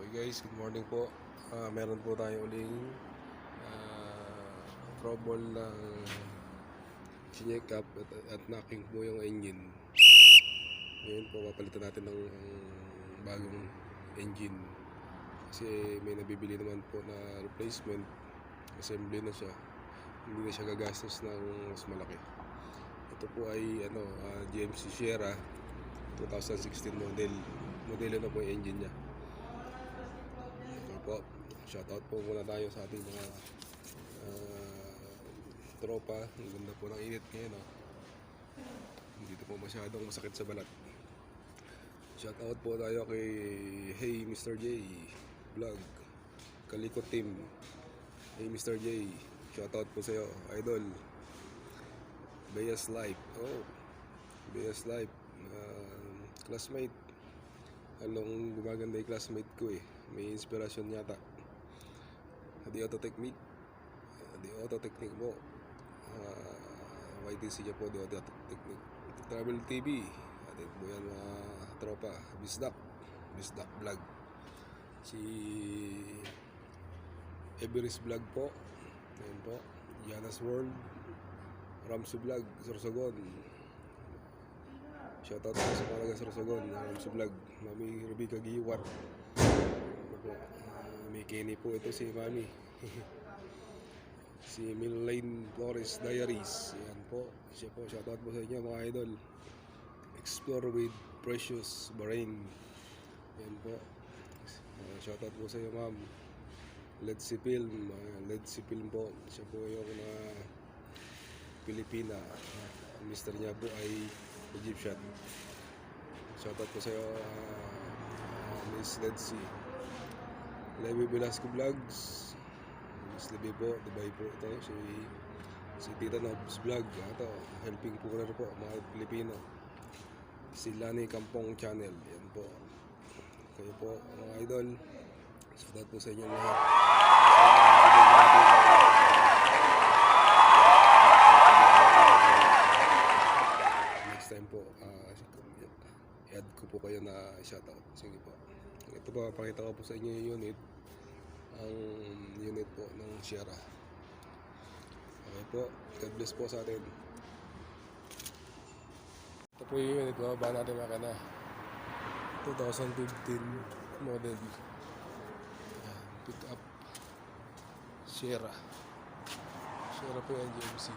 Okay guys, good morning po. Meron po tayo uling trouble na chinek up at knocking po yung engine. Ngayon po papalitan natin ng bagong engine kasi may nabibili naman po na replacement, assembly na siya, hindi na siya gagastos ng mas malaki. Ito po ay GMC Sierra 2016 modelo na po yung engine nya. Po, shoutout po muna tayo sa ating mga tropa. Ang ganda po ng init ngayon, no? Hindi po masyadong masakit sa balat. Shoutout po tayo kay Hey Mr. J Vlog, Kaliko Team. Hey Mr. J, shoutout po sa'yo, idol. Bayas Life, Bayas Life, classmate. Anong gumaganda yung classmate ko eh. May inspirasyon yata. Di Auto Technique mo. YTC niya po, Di Auto Technique. Travel TV, atin po yan mga tropa. Bisdak Vlog. Si Everest Vlog po. Ayan po. Yanas World. Ramsu Vlog, Sorsogon. Shoutout po sa mga Sorsogon, Ramsu Vlog. Mami Rebecca Giwat. May Kenny po ito si Mami. Si Millane Flores Diaries. Yan po. Siya po. Shoutout po sa inyo mga idol. Explore with Precious Bahrain. Yan po. Shoutout po sa inyo ma'am. Let's see film po. Siya po yung Pilipina. Mister niya po ay Egyptian. Shoutout po sa iyo Miss Ledsy. Levy Velasco Vlogs. Miss Levy po, Dubai po ito. Si Tita Nobs Vlog. Ito, helping po na po mga Pilipino. Si Lani Kampong Channel. Yan po. Kayo po mga idol. Shoutout po sa inyo lahat. Next time po, i-add ko po kayo na shoutout. Sige po. Ito po, pakita ko po sa inyo yung unit. Ang unit po ng Sierra. Okay po. God bless po sa atin. Ito po yung unit. Bababa natin makina. 2015 model. Pick up. Sierra. Sierra po yung GMC.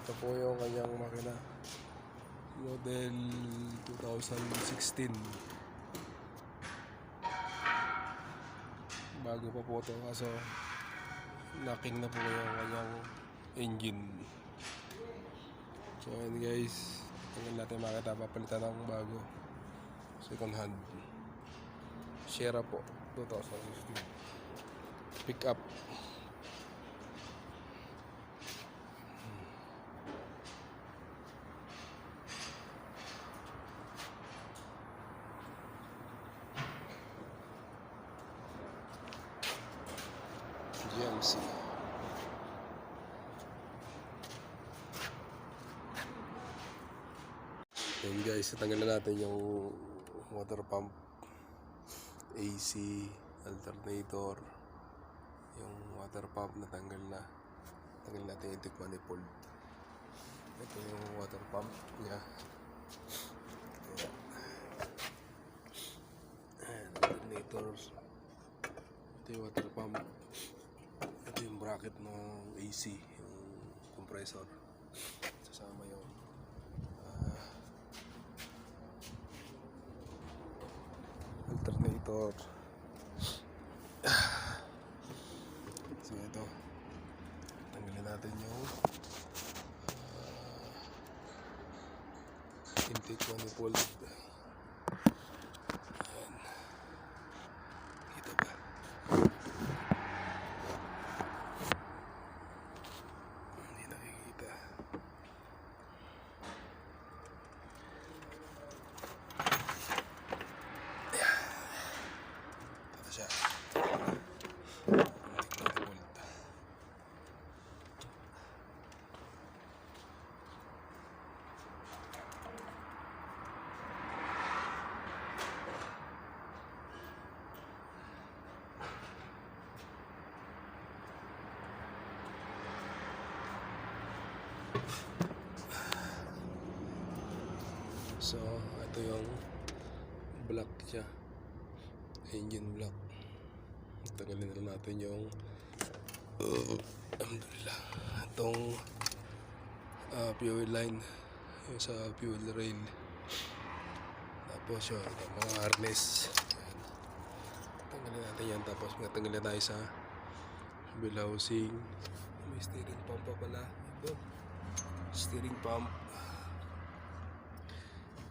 Ito po yung kanyang makina, model 2016. Bago pa po ito, kaso knocking na po yung kanyang engine. So yun guys, tingnan natin makita, papalitan ng bago, second hand Sierra po 2016 pick up. GMC. Yan guys, natanggal na natin yung water pump, AC, alternator, yung water pump natanggal na. Tanggal natin yung intake manifold. Ito yung water pump niya. Alternators. Ito yung water pump. Ito yung bracket ng AC, yung compressor. Sasama yung alternator. So ito, tanggalin natin yung intake manifold. So, ito yung block siya. Engine block. Tanggalin na natin yung alhamdulillah. Itong fuel line. Yung sa fuel rail. Tapos yun, yung mga harness. Yan. Tanggalin natin yan. Tapos tanggalin tayo sa wheel housing. May steering pump pa pala. Ito. Steering pump.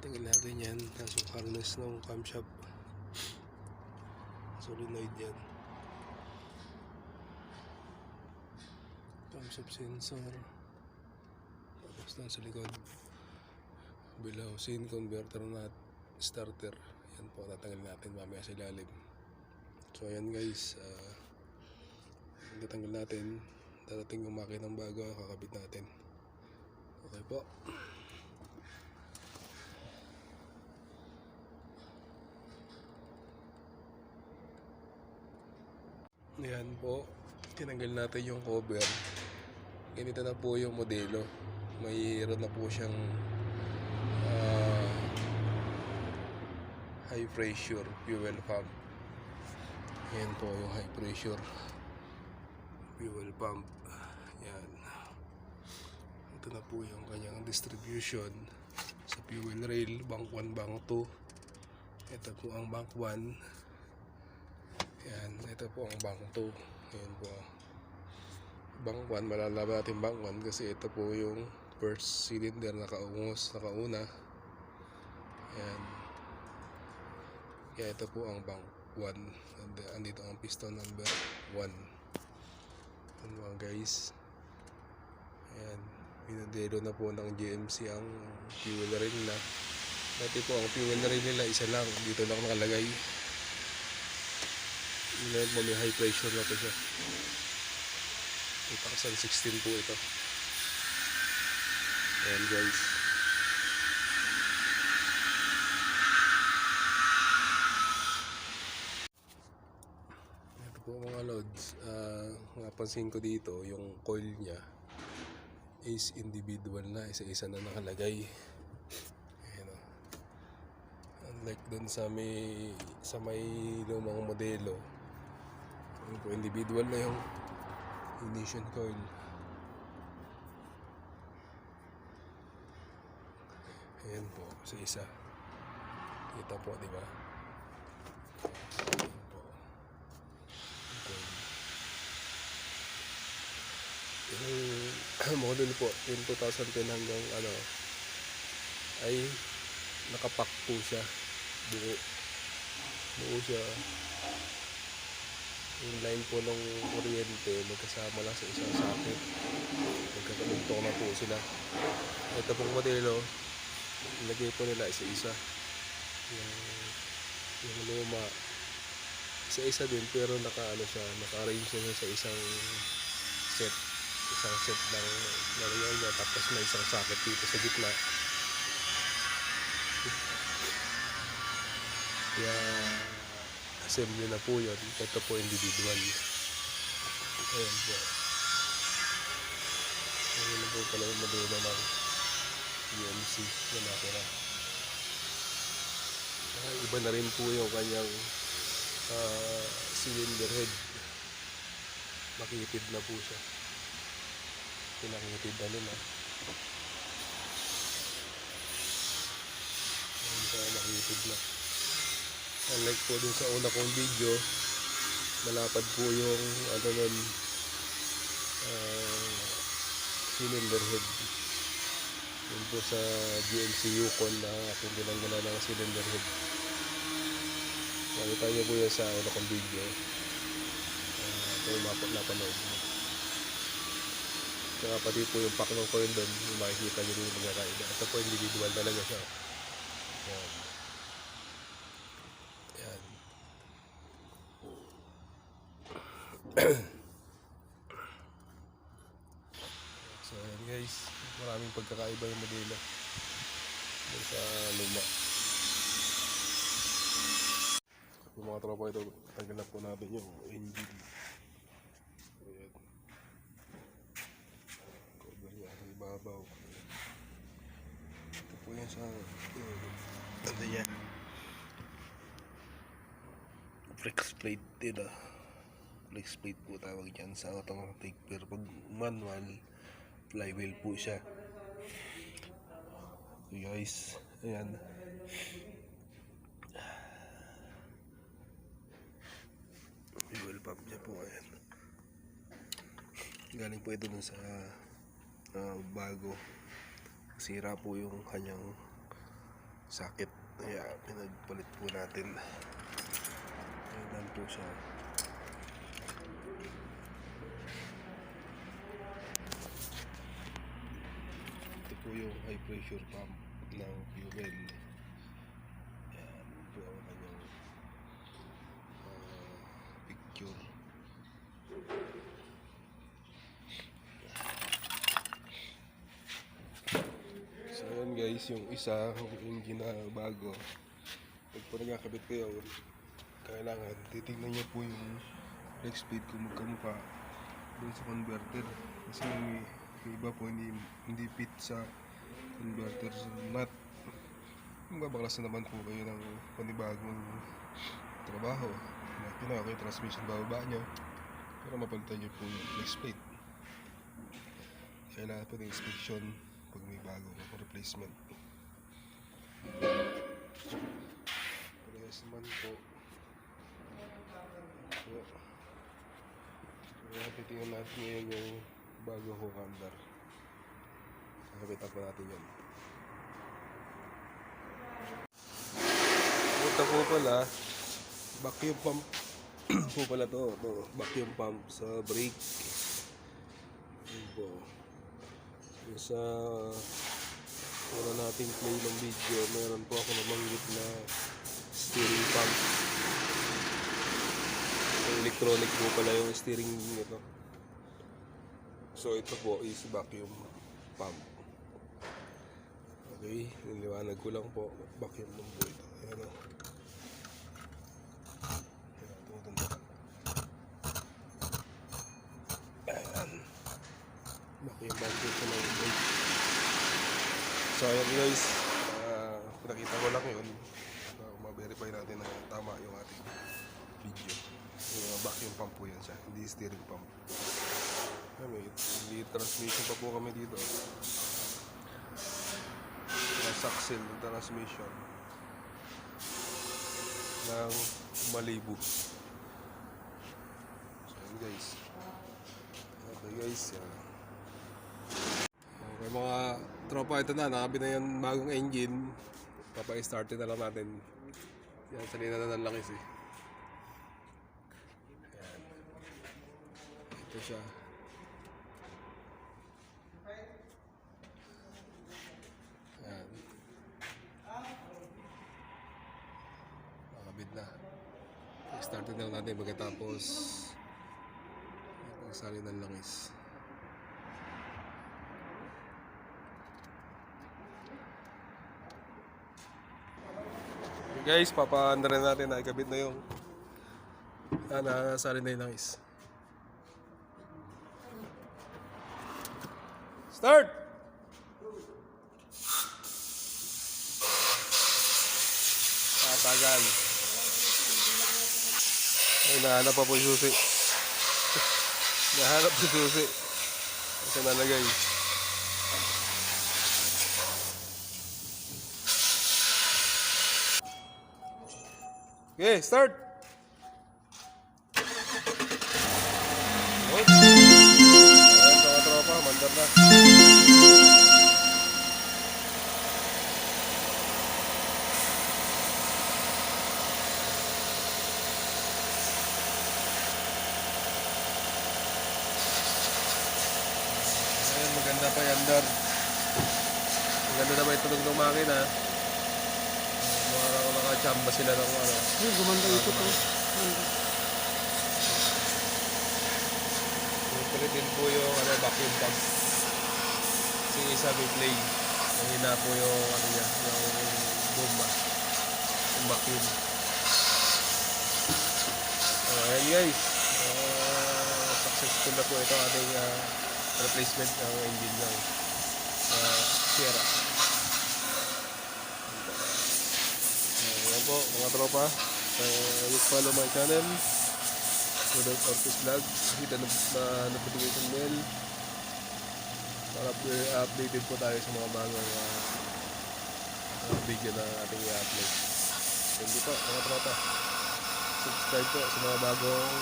Tanggalin natin yan. Tapos yung harness ng camshaft. Solenoid yan. Camshaft sensor. Tapos lang sa likod. Wheel housing, converter nut, starter. Yan po, tatanggalin natin mamaya sa ilalim. So ayan guys, tatanggal natin. Darating yung makinang bago, kakabit natin. Okay po. Ayan po, tinanggal natin yung cover. Ganito na po yung modelo. Mayroon na po siyang high pressure fuel pump. Ayan po yung high pressure fuel pump. Ayan. Ito na po yung kanyang distribution sa fuel rail, bank 1, bank 2. Ito po ang bank 1. Ayan, ito po ang bank 2. Ayan po. Bank 1, malalaman natin bank 1 kasi ito po yung first cylinder nakauna. Ayan. Kaya ito po ang bank 1. Andito ang piston number 1. Ayan mga guys. Ayan. Pinadelo na po ng GMC ang fuel rail nila. Dati po ang fuel rail nila isa lang. Dito lang nakalagay. Ngayon po may high pressure na po siya. 2016 po ito. Ayan guys. Ito po mga loads. Napansin ko dito yung coil niya is individual na. Isa-isa na nakalagay. Ayan o. Unlike dun sa may lumang modelo. Ayan po, individual na yung ignition coil. Ayan po, sa isa. Kita po, di ba? Ayan po. Yung model po, yung 2010 hanggang ay nakapack po siya. Buo siya. Yung line po ng kuryente magkasama lang sa isang socket. Magkakadugtong na po sila. Ito pong modelo, ilagay po nila isa-isa. Yung luma isa-isa din pero naka-arrange siya sa isang set lang nariyan niya, tapos may isang socket dito sa gitna. Kaya assembly na po yun. Ito po individual. Ayan po. Ayan na po pala yung modelo ng GMC na nakira. Iba na rin po yung kanyang cylinder head. Makitid na po siya. Pinakitid na nila. Ayan siya, makitid na. Unlike po dun sa una kong video, malapad po yung cylinder head. Yun po sa GMC Yukon na aking ginanggana ng cylinder head. Nakita niyo po yan sa una kong video. Kung napanood mo. Tsaka pati po yung pack ng coil doon, yung makikita niyo rin yung magkakaiba. Ito po individual talaga siya. Yan. Yan. So yan guys, maraming pagkakaiba yung modelo doon sa luma. Yung mga tropa ito, tagal na po natin yung engine. Ayan. Cover niya sa ibabaw. ibabaw. Ito po yan sa ano yan, flex plate din flex plate po tawag dyan sa automatic, pero pag manual flywheel po siya. So guys, ayan, fuel pump niya po, ayan. Galing po ito dun sa bago, sira po yung kanyang sakit, kaya pinagpalit po natin. Ayan po siya. Ito po yung high pressure pump ng fuel. Ayan po ang kanyang picture. So ayan guys, yung isa, yung ginabago, pag po nagkakabit kayo, kailangan titignan nyo po yung flex speed kung magkamukha dun sa converter, kasi may iba po hindi fit sa converter sa nut. Magbabaklas na naman po kayo ng panibagong trabaho, makina kayo, transmission bababa nyo para mapalitan nyo po yung flex plate. Kailangan po ng inspection pag may bagong replacement. Parehas naman po. So, kaya titingnan natin ngayon yung bago hook under. Nakapitan po natin yun. Ito po pala, vacuum pump po pala to. Vacuum pump sa brake. Yun po. Yung sa una nating play ng video, meron po ako nabanggit na steering pump. Electronic po pala yung steering nito. So ito po is vacuum pump. Okay, niliwanag ko lang po. Vacuum pump po ito. Ayan o. Ayan. Vacuum pump po ito ng brake. So ayan guys, pinakita ko lang yun. Ma-verify natin na tama yung ating video. Vacuum pump po yan siya, hindi steering pump. May transmission pa po kami dito. Saxel ng transmission ng Malibu. So yun guys. Okay guys, okay mga tropa, ito na, nakabit na yung bagong engine. Papa-startin na lang natin. Yan, salina na ng langis eh. Ayan. Ito siya. Ayan. Nakabit na. Startin na lang natin pagkatapos pagsalin ng langis. Guys, papaanda rin natin na ikabit na yung nasalin na yung langis. Start! Tagal. Ay, nahanap pa po yung susi. Nahanap yung susi. Kasi nalagay. Okay, start! Ayan, mga tropa, mandar na. Ayan, maganda pa yan, Dar. Maganda na ba itunog ng makina? Nakachamba sila ng ano. Gumanda ito po. Tuloy din po yung vacuum pump. Kasi isa may play. Mahina po yung ano niya, yung bomba. Yung vacuum. Ayan guys. Successful na po ito ating replacement ng engine niya. Sierra. Ayan po mga tropa. You follow my channel. Rodolf Ortiz Vlog. Hit the notification bell para updated po tayo sa mga bagong video na ating i-upload. Thank you po mga tropa. Subscribe po sa mga bagong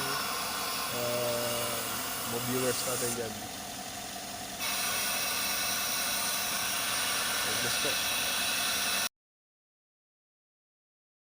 mga viewers natin dyan. God bless po.